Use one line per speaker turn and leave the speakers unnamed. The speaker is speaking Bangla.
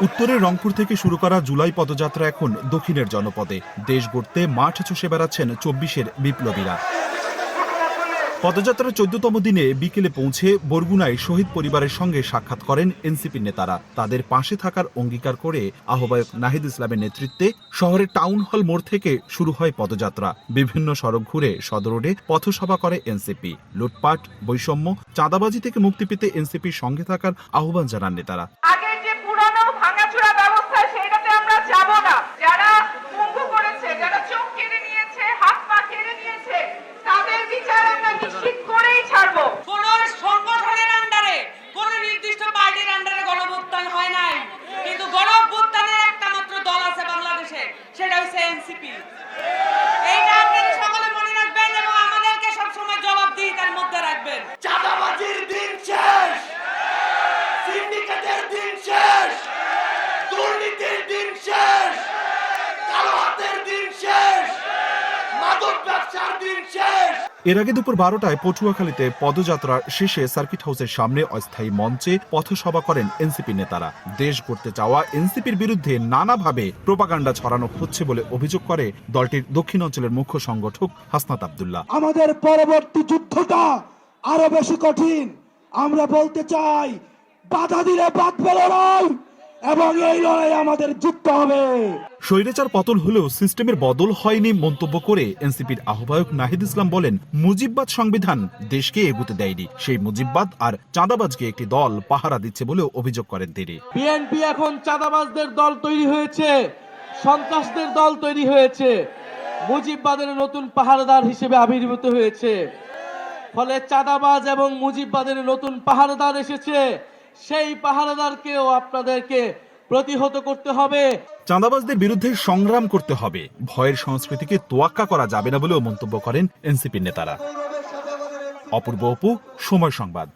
উত্তরের রংপুর থেকে শুরু করা জুলাই পদযাত্রা এখন দক্ষিণের জনপদে। দেশ গড়তে মাঠ চষে বেড়াচ্ছেন ২৪-এর বিপ্লবীরা। পদযাত্রার ১৪তম দিনে বিকেলে পৌঁছে বরগুনায় শহীদ পরিবারের সঙ্গে সাক্ষাৎ করেন এনসিপির নেতারা। তাদের পাশে থাকার অঙ্গীকার করে আহ্বায়ক নাহিদ ইসলামের নেতৃত্বে শহরের টাউন হল মোড় থেকে শুরু হয় পদযাত্রা। বিভিন্ন সড়ক ঘুরে সদর রোডে পথসভা করে এনসিপি। লুটপাট, বৈষম্য, চাঁদাবাজি থেকে মুক্তি পেতে এনসিপির সঙ্গে থাকার আহ্বান জানান নেতারা।
আগের যে পুরানো ভাঙাচোরা ব্যবস্থা সেটাতে আমরা যাব না। যারা পঙ্গু করেছে, যারা চোখ কেড়ে নিয়েছে, হাত পা কেড়ে নিয়েছে, তাদের বিচার আমরা নিশ্চিত করেই ছাড়বো।
কোন সংগঠনের আন্ডারে, কোন নির্দিষ্ট পার্টির আন্ডারে গণঅভ্যুত্থান হয় নাই, কিন্তু গণঅভ্যুত্থানের একটা মাত্র দল আছে বাংলাদেশে, সেটা হচ্ছে এনসিপি। এইটা আপনারা সকলে মনে রাখবেন এবং আমাদেরকে সবসময় জবাবদিহিতার মধ্যে রাখবেন।
চাঁদাবাজির দিন শেষ, সিন্ডিকেটের দিন শেষ, দুর্নীতির দিন শেষ, কালো হাতের দিন শেষ, মাদক ব্যবসার দিন শেষ।
এর আগে দুপুর ১২টায় পটুয়াখালীতে পদযাত্রা শেষে সার্কিট হাউসের সামনে অস্থায়ী মঞ্চে পথসভা করেন এনসিপি নেতারা। দেশ গড়তে চাওয়া এনসিপির বিরুদ্ধে নানাভাবে প্রোপাগান্ডা ছড়ানো হচ্ছে বলে অভিযোগ করে দলটির দক্ষিণ অঞ্চলের মুখ্য সংগঠক হাসনাত আব্দুল্লাহ।
আমাদের পরবর্তী যুদ্ধটা আরো বেশি কঠিন। আমরা বলতে চাই, বাধা দিলে বাঁধবে লড়াই, এবং এই লড়াই আমাদের জিততে হবে।
স্বৈরাচার পতন হলেও সিস্টেমের বদল হয়নি মন্তব্য করে এনসিপির আহ্বায়ক নাহিদ ইসলাম বলেন, মুজিববাদ সংবিধান দেশকে এগুতে দেয়নি। সেই মুজিববাদ আর চাঁদাবাজকে একটি দল পাহারা দিচ্ছে বলেও অভিযোগ করেন তিনি।
বিএনপি এখন চাঁদাবাজদের দল তৈরি হয়েছে, সন্ত্রাসদের দল তৈরি হয়েছে, মুজিববাদের নতুন পাহারাদার হিসেবে আবির্ভূত হয়েছে। ফলে চাঁদাবাজ এবং মুজিববাদের নতুন পাহারাদার এসেছে, সেই পাহারাদারকেও আপনাদেরকে প্রতিহত করতে হবে।
চাঁদাবাজদের বিরুদ্ধে সংগ্রাম করতে হবে, ভয়ের সংস্কৃতিকে তোয়াক্কা করা যাবে না বলেও মন্তব্য করেন এনসিপির নেতারা। অপূর্ব অপু, সময় সংবাদ।